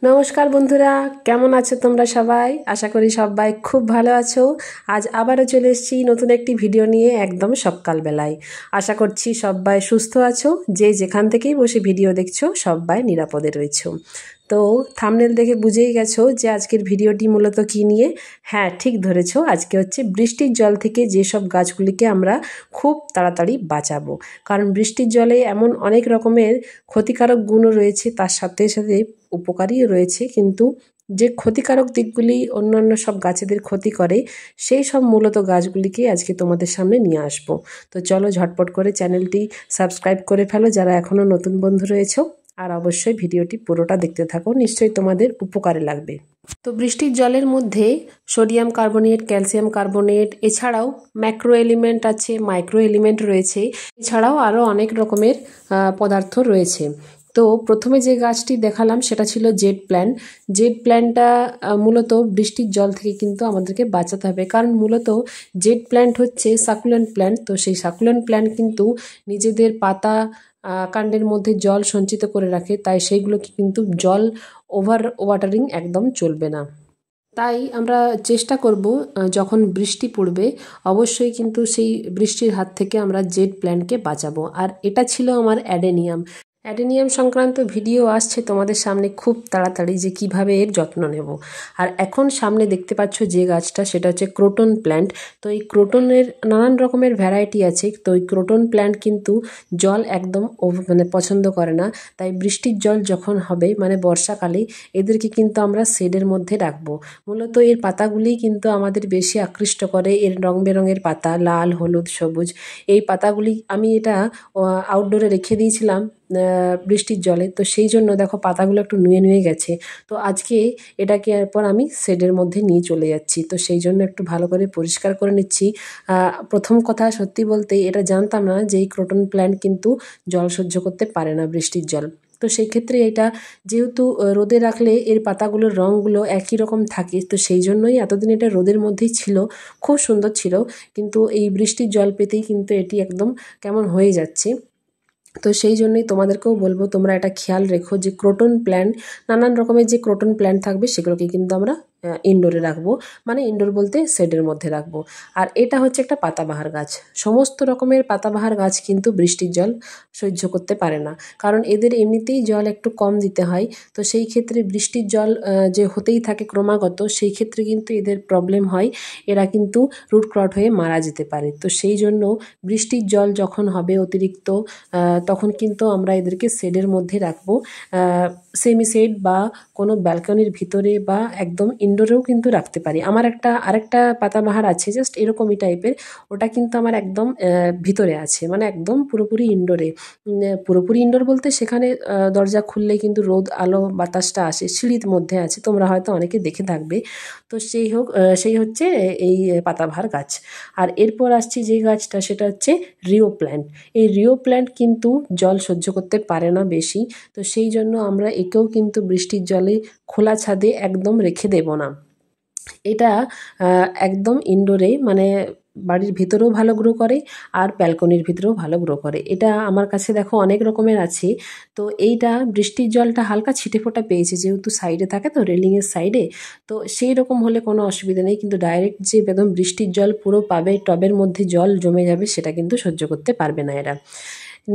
নমস্কার বন্ধুরা, কেমন আছো তোমরা সবাই? আশা করি সবাই খুব ভালো আছো। আজ আবারও চলে এসেছি নতুন একটি ভিডিও নিয়ে একদম সকালবেলায়। আশা করছি সবাই সুস্থ আছো, যে যেখান থেকেই বসে ভিডিও দেখছো সবাই নিরাপদে রয়েছো। তো থাম্বনেল দেখে বুঝেই গেছো যে আজকের ভিডিওটি মূলত কী নিয়ে। হ্যাঁ, ঠিক ধরেছো, আজকে হচ্ছে বৃষ্টির জল থেকে যেসব গাছগুলিকে আমরা খুব তাড়াতাড়ি বাঁচাবো। কারণ বৃষ্টির জলে এমন অনেক রকমের ক্ষতিকারক গুণও রয়েছে, তার সাথে সাথে উপকারীও রয়েছে, কিন্তু যে ক্ষতিকারক দিকগুলি অন্যান্য সব গাছেদের ক্ষতি করে, সেই সব মূলত গাছগুলিকে আজকে তোমাদের সামনে নিয়ে আসবো। তো চলো ঝটপট করে চ্যানেলটি সাবস্ক্রাইব করে ফেলো যারা এখনও নতুন বন্ধু রয়েছো, আর অবশ্যই ভিডিওটি পুরোটা দেখতে থাকো, নিশ্চয়ই তোমাদের উপকারে লাগবে। তো বৃষ্টির জলের মধ্যে সোডিয়াম কার্বনেট, ক্যালসিয়াম কার্বনেট, এছাড়াও ম্যাক্রো এলিমেন্ট আছে, মাইক্রো এলিমেন্ট রয়েছে, এছাড়াও আরও অনেক রকমের পদার্থ রয়েছে। তো প্রথমে যে গাছটি দেখালাম সেটা ছিল জেড প্ল্যান্ট। জেড প্ল্যান্টটা মূলত বৃষ্টির জল থেকে কিন্তু আমাদেরকে বাঁচাতে হবে, কারণ মূলত জেড প্ল্যান্ট হচ্ছে সাকুলেন্ট প্ল্যান্ট। তো সেই সাকুলেন্ট প্ল্যান্ট কিন্তু নিজেদের পাতা কাণ্ডের মধ্যে জল সঞ্চিত করে রাখে, তাই সেইগুলোকে কিন্তু জল ওভার ওয়াটারিং একদম চলবে না। তাই আমরা চেষ্টা করব যখন বৃষ্টি পড়বে অবশ্যই কিন্তু সেই বৃষ্টির হাত থেকে আমরা জেড প্ল্যান্টকে বাঁচাবো। আর এটা ছিল আমার অ্যাডেনিয়াম। অ্যাডেনিয়াম সংক্রান্ত ভিডিও আসছে তোমাদের সামনে খুব তাড়াতাড়ি, যে কিভাবে এর যত্ন নেব। আর এখন সামনে দেখতে পাচ্ছ যে গাছটা, সেটা হচ্ছে ক্রোটন প্ল্যান্ট। তো এই ক্রোটনের নানান রকমের ভ্যারাইটি আছে। তো এই ক্রোটন প্ল্যান্ট কিন্তু জল একদম পছন্দ করে না। তাই বৃষ্টির জল যখন হবে মানে বর্ষাকালে, এদেরকে কিন্তু আমরা শেডের মধ্যে রাখবো। মূলত এর পাতাগুলি কিন্তু আমাদের বেশি আকৃষ্ট করে। এর রং বেরঙের পাতা, লাল, হলুদ, সবুজ, এই পাতাগুলি আমি এটা আউটডোরে রেখে দিয়েছিলাম বৃষ্টির জলে। তো সেই জন্য দেখো পাতাগুলো একটু নুয়ে নুয়ে গেছে। তো আজকে এটাকে এরপর আমি শেডের মধ্যে নিয়ে চলে যাচ্ছি। তো সেই জন্য একটু ভালো করে পরিষ্কার করে নিচ্ছি। প্রথম কথা, সত্যি বলতে এটা জানতাম না যে এই ক্রোটন প্ল্যান্ট কিন্তু জল সহ্য করতে পারে না, বৃষ্টির জল। তো সেই ক্ষেত্রে এটা যেহেতু রোদে রাখলে এর পাতাগুলোর রঙগুলো একই রকম থাকে, তো সেই জন্যই এতদিন এটা রোদের মধ্যেই ছিল, খুব সুন্দর ছিল। কিন্তু এই বৃষ্টির জল পেতেই কিন্তু এটি একদম কেমন হয়ে যাচ্ছে। তো সেই জন্যই তোমাদেরকেও বলবো তোমরা এটা খেয়াল রেখো যে ক্রোটন প্ল্যান্ট, নানান রকমের যে ক্রোটন প্ল্যান্ট থাকবে সেগুলোকে কিন্তু আমরা ইনডোরে রাখবো, মানে ইনডোর বলতে শেডের মধ্যে রাখবো। আর এটা হচ্ছে একটা পাতাবাহার গাছ। সমস্ত রকমের পাতাবাহার গাছ কিন্তু বৃষ্টির জল সহ্য করতে পারে না, কারণ এদের এমনিতেই জল একটু কম দিতে হয়। তো সেই ক্ষেত্রে বৃষ্টির জল যে হতেই থাকে ক্রমাগত, সেই ক্ষেত্রে কিন্তু এদের প্রবলেম হয়, এরা কিন্তু রুট ক্লট হয়ে মারা যেতে পারে। তো সেই জন্য বৃষ্টির জল যখন হবে অতিরিক্ত, তখন কিন্তু আমরা এদেরকে শেডের মধ্যে রাখবো। সেমি শেড বা কোনো ব্যালকনির ভিতরে বা একদম ইনডোরেও কিন্তু রাখতে পারি। আমার আরেকটা পাতাবাহার আছে জাস্ট এরকমই টাইপের, ওটা কিন্তু আমার একদম ভিতরে আছে, মানে একদম পুরোপুরি ইনডোরে। পুরোপুরি ইনডোর বলতে সেখানে দরজা খুললেই কিন্তু রোদ আলো বাতাসটা আসে, সিঁড়ির মধ্যে আছে, তোমরা হয়তো অনেকে দেখে থাকবে। তো সেই হচ্ছে এই পাতাবাহার গাছ। আর এরপর আসছি যে গাছটা, সেটা হচ্ছে রিও প্ল্যান্ট। এই রিও প্ল্যান্ট কিন্তু জল সহ্য করতে পারে না বেশি। তো সেই জন্য আমরা একেও কিন্তু বৃষ্টির জলে খোলা ছাদে একদম রেখে দেব না। এটা একদম ইনডোরে, মানে বাড়ির ভিতরেও ভালো গ্রো করে আর ব্যালকনির ভিতরেও ভালো গ্রো করে। এটা আমার কাছে দেখো অনেক রকমের আছে। তো এইটা বৃষ্টির জলটা হালকা ছিটে ফোঁটা পেয়েছে, যেহেতু সাইডে থাকে তো রেলিংয়ের সাইডে, তো সেই রকম হলে কোনো অসুবিধা নেই। কিন্তু ডাইরেক্ট যে একদম বৃষ্টির জল পুরো পাবে, টবের মধ্যে জল জমে যাবে, সেটা কিন্তু সহ্য করতে পারবে না এরা।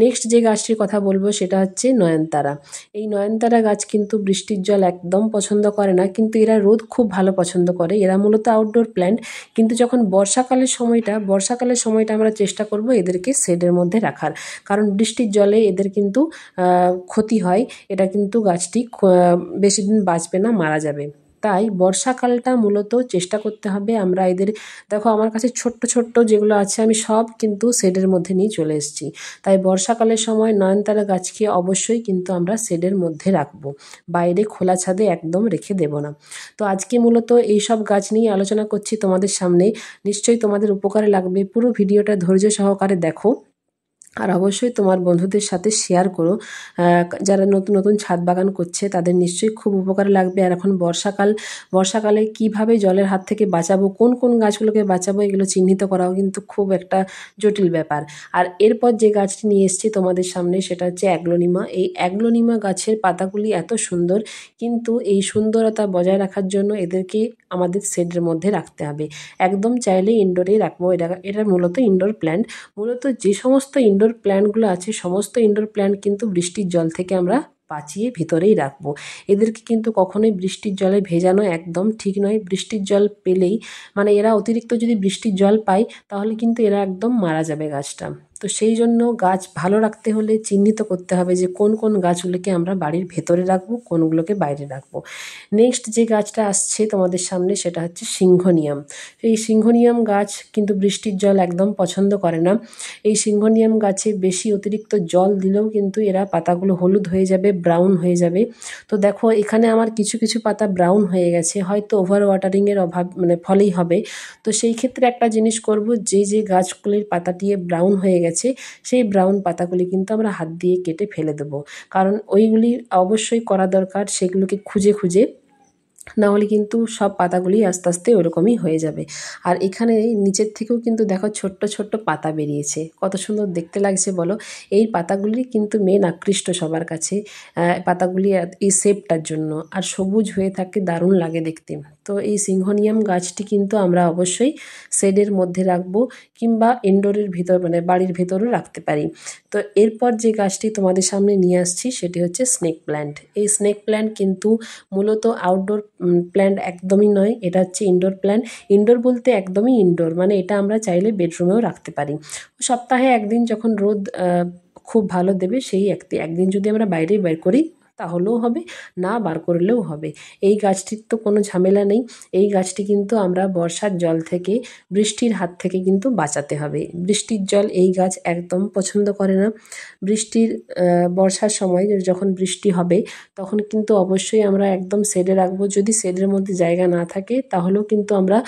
নেক্সট যে গাছটির কথা বলবো সেটা হচ্ছে নয়নতারা। এই নয়নতারা গাছ কিন্তু বৃষ্টির জল একদম পছন্দ করে না, কিন্তু এরা রোদ খুব ভালো পছন্দ করে। এরা মূলত আউটডোর প্ল্যান্ট, কিন্তু যখন বর্ষাকালের সময়টা আমরা চেষ্টা করব এদেরকে শেডের মধ্যে রাখার, কারণ বৃষ্টির জলে এদের কিন্তু ক্ষতি হয়। এটা কিন্তু গাছটি বেশি দিন বাঁচবে না, মারা যাবে। তাই বর্ষাকালটা মূলত চেষ্টা করতে হবে আমরা এদের। দেখো আমার কাছে ছোট্ট ছোট্ট যেগুলো আছে আমি সব কিন্তু শেডের মধ্যে নিয়ে চলে এসেছি। তাই বর্ষাকালের সময় নয়নতারা গাছকে অবশ্যই কিন্তু আমরা শেডের মধ্যে রাখবো, বাইরে খোলা ছাদে একদম রেখে দেব না। তো আজকে মূলত এই সব গাছ নিয়ে আলোচনা করছি তোমাদের সামনে, নিশ্চয়ই তোমাদের উপকারে লাগবে। পুরো ভিডিওটা ধৈর্য সহকারে দেখো। আর অবশ্যই তোমার বন্ধুদের সাথে শেয়ার করো। যারা নতুন নতুন ছাদ বাগান করছে তাদের নিশ্চয়ই খুব উপকার লাগবে। আর এখন বর্ষাকালে কিভাবে জলের হাত থেকে বাঁচাবো, কোন কোন গাছগুলোকে বাঁচাবো, এগুলো চিহ্নিত করাও কিন্তু খুব একটা জটিল ব্যাপার। আর এরপর যে গাছটি নিয়ে এসেছি তোমাদের সামনে সেটা হচ্ছে অ্যাগ্লোনিমা। এই অ্যাগ্লোনিমা গাছের পাতাগুলি এত সুন্দর, কিন্তু এই সুন্দরতা বজায় রাখার জন্য এদেরকে আমাদের শেডের মধ্যে রাখতে হবে। একদম চাইলে ইনডোরেই রাখবো। এটা মূলত ইনডোর প্ল্যান্ট। মূলত যে সমস্ত ইনডোর প্ল্যান্টগুলো আছে সমস্ত ইনডোর প্ল্যান্ট কিন্তু বৃষ্টির জল থেকে আমরা বাঁচিয়ে ভিতরেই রাখবো। এদেরকে কিন্তু কখনোই বৃষ্টির জলে ভেজানো একদম ঠিক নয়। বৃষ্টির জল পেলেই মানে এরা অতিরিক্ত যদি বৃষ্টির জল পায় তাহলে কিন্তু এরা একদম মারা যাবে গাছটা। তো সেই জন্য গাছ ভালো রাখতে হলে চিহ্নিত করতে হবে যে কোন কোন গাছগুলোকে আমরা বাড়ির ভেতরে রাখবো, কোনগুলোকে বাইরে রাখবো। নেক্সট যে গাছটা আসছে তোমাদের সামনে সেটা হচ্ছে সিংহনিয়াম। এই সিংহনিয়াম গাছ কিন্তু বৃষ্টির জল একদম পছন্দ করে না। এই সিংহনিয়াম গাছে বেশি অতিরিক্ত জল দিলেও কিন্তু এরা পাতাগুলো হলুদ হয়ে যাবে, ব্রাউন হয়ে যাবে। তো দেখো এখানে আমার কিছু কিছু পাতা ব্রাউন হয়ে গেছে, হয়তো ওভার ওয়াটারিংয়ের অভাব মানে ফলেই হবে। তো সেই ক্ষেত্রে একটা জিনিস করব, যে যে গাছগুলির পাতা দিয়ে ব্রাউন হয়ে গেছে সেই ব্রাউন পাতাগুলি কিন্তু আমরা হাত দিয়ে কেটে ফেলে দেবো। কারণ ওইগুলি অবশ্যই করা দরকার, সেগুলোকে খুঁজে খুঁজে, না হলে কিন্তু সব পাতাগুলি আস্তে আস্তে ওরকমই হয়ে যাবে। আর এখানে নিচের থেকেও কিন্তু দেখো ছোট্ট ছোট্ট পাতা বেরিয়েছে, কত সুন্দর দেখতে লাগছে বলো। এই পাতাগুলি কিন্তু মেন আকৃষ্ট সবার কাছে, পাতাগুলি এই শেপটার জন্য, আর সবুজ হয়ে থাকে, দারুণ লাগে দেখতে। তো এই সিংহনিয়াম গাছটি কিন্তু আমরা অবশ্যই শেডের মধ্যে রাখবো, কিংবা ইনডোরের ভিতর মানে বাড়ির ভেতরেও রাখতে পারি। তো এরপর যে গাছটি তোমাদের সামনে নিয়ে আসছি সেটি হচ্ছে স্নেক প্ল্যান্ট। এই স্নেক প্ল্যান্ট কিন্তু মূলত আউটডোর প্ল্যান্ট একদমই নয়, এটা হচ্ছে ইনডোর প্ল্যান্ট। ইনডোর বলতে একদমই ইনডোর, মানে এটা আমরা চাইলে বেডরুমেও রাখতে পারি। সপ্তাহে একদিন যখন রোদ খুব ভালো দেবে সেই একদিন যদি আমরা বাইরে বের করি তাহলেও হবে, না বার করলেও হবে। এই গাছটির তো কোনো ঝামেলা নেই। এই গাছটি কিন্তু আমরা বর্ষার জল থেকে, বৃষ্টির হাত থেকে কিন্তু বাঁচাতে হবে। বৃষ্টির জল এই গাছ একদম পছন্দ করে না। বর্ষার সময় যখন বৃষ্টি হবে তখন কিন্তু অবশ্যই আমরা একদম শেডে রাখবো। যদি শেডের মধ্যে জায়গা না থাকে তাহলেও কিন্তু আমরা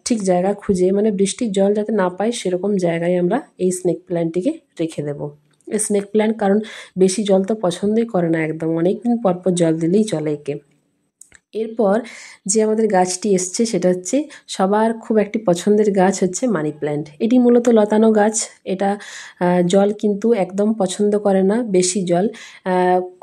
ঠিক জায়গা খুঁজে, মানে বৃষ্টির জল যাতে না পাই সেরকম জায়গায় আমরা এই স্নেক প্ল্যান্টটিকে রেখে দেবো। স্নেক প্ল্যান্ট কারণ বেশি জল তো পছন্দই করে না, একদম অনেকদিন পর পর জল দিলেই চলে একে। এরপর যে আমাদের গাছটি এসছে সেটা হচ্ছে সবার খুব একটি পছন্দের গাছ হচ্ছে মানি প্ল্যান্ট। এটি মূলত লতানো গাছ। এটা জল কিন্তু একদম পছন্দ করে না, বেশি জল।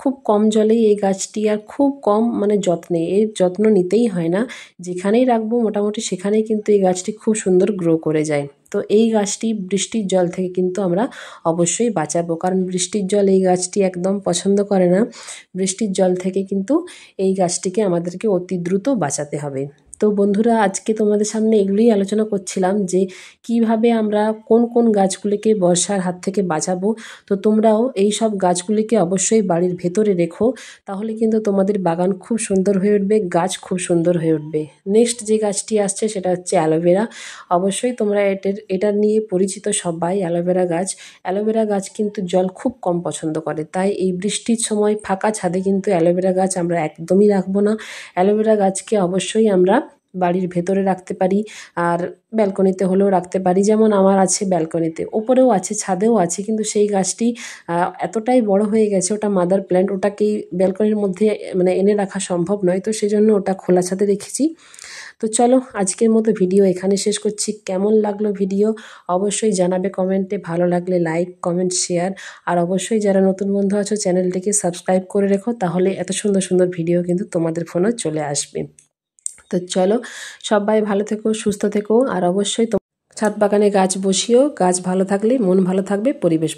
খুব কম জলেই এই গাছটি, আর খুব কম মানে যত্নে, এর যত্ন নিতেই হয় না। যেখানেই রাখবো মোটামুটি সেখানেই কিন্তু এই গাছটি খুব সুন্দর গ্রো করে যায়। তো এই গাছটি বৃষ্টির জল থেকে কিন্তু আমরা অবশ্যই বাঁচাবো, কারণ বৃষ্টির জল এই গাছটি একদম পছন্দ করে না। বৃষ্টির জল থেকে কিন্তু এই গাছটিকে আমাদেরকে অতি দ্রুত বাঁচাতে হবে। তো বন্ধুরা, আজকে তোমাদের সামনে এগুলোই আলোচনা করছিলাম যে কিভাবে আমরা কোন কোন গাছগুলিকে বর্ষার হাত থেকে বাঁচাবো। তো তোমরাও এই সব গাছগুলিকে অবশ্যই বাড়ির ভেতরে রেখো, তাহলে কিন্তু তোমাদের বাগান খুব সুন্দর হয়ে উঠবে, গাছ খুব সুন্দর হয়ে উঠবে। নেক্সট যে গাছটি আসছে সেটা হচ্ছে অ্যালোভেরা। অবশ্যই তোমরা এটা নিয়ে পরিচিত সবাই। অ্যালোভেরা গাছ কিন্তু জল খুব কম পছন্দ করে, তাই এই বৃষ্টির সময় ফাঁকা ছাদে কিন্তু অ্যালোভেরা গাছ আমরা একদমই রাখবো না। অ্যালোভেরা গাছকে অবশ্যই আমরা বাড়ির ভেতরে রাখতে পারি, আর ব্যালকনিতে হলেও রাখতে পারি। যেমন আমার আছে ব্যালকনিতে, ওপরেও আছে, ছাদেও আছে, কিন্তু সেই গাছটি এতটাই বড় হয়ে গেছে, ওটা মাদার প্ল্যান্ট, ওটাকেই ব্যালকনির মধ্যে মানে এনে রাখা সম্ভব নয়, তো সেজন্য ওটা খোলা ছাদে রেখেছি। তো চলো আজকের মতো ভিডিও এখানে শেষ করছি। কেমন লাগলো ভিডিও অবশ্যই জানাবে কমেন্টে, ভালো লাগলে লাইক, কমেন্ট, শেয়ার। আর অবশ্যই যারা নতুন বন্ধু আছো চ্যানেলটিকে সাবস্ক্রাইব করে রেখো, তাহলে এত সুন্দর সুন্দর ভিডিও কিন্তু তোমাদের ফোনে চলে আসবে। তো চলো, সবাই ভালো থেকো, সুস্থ থেকো, আর অবশ্যই ছাদ বাগানে গাছ বসিও। গাছ ভালো থাকলে মন ভালো থাকবে, পরিবেশ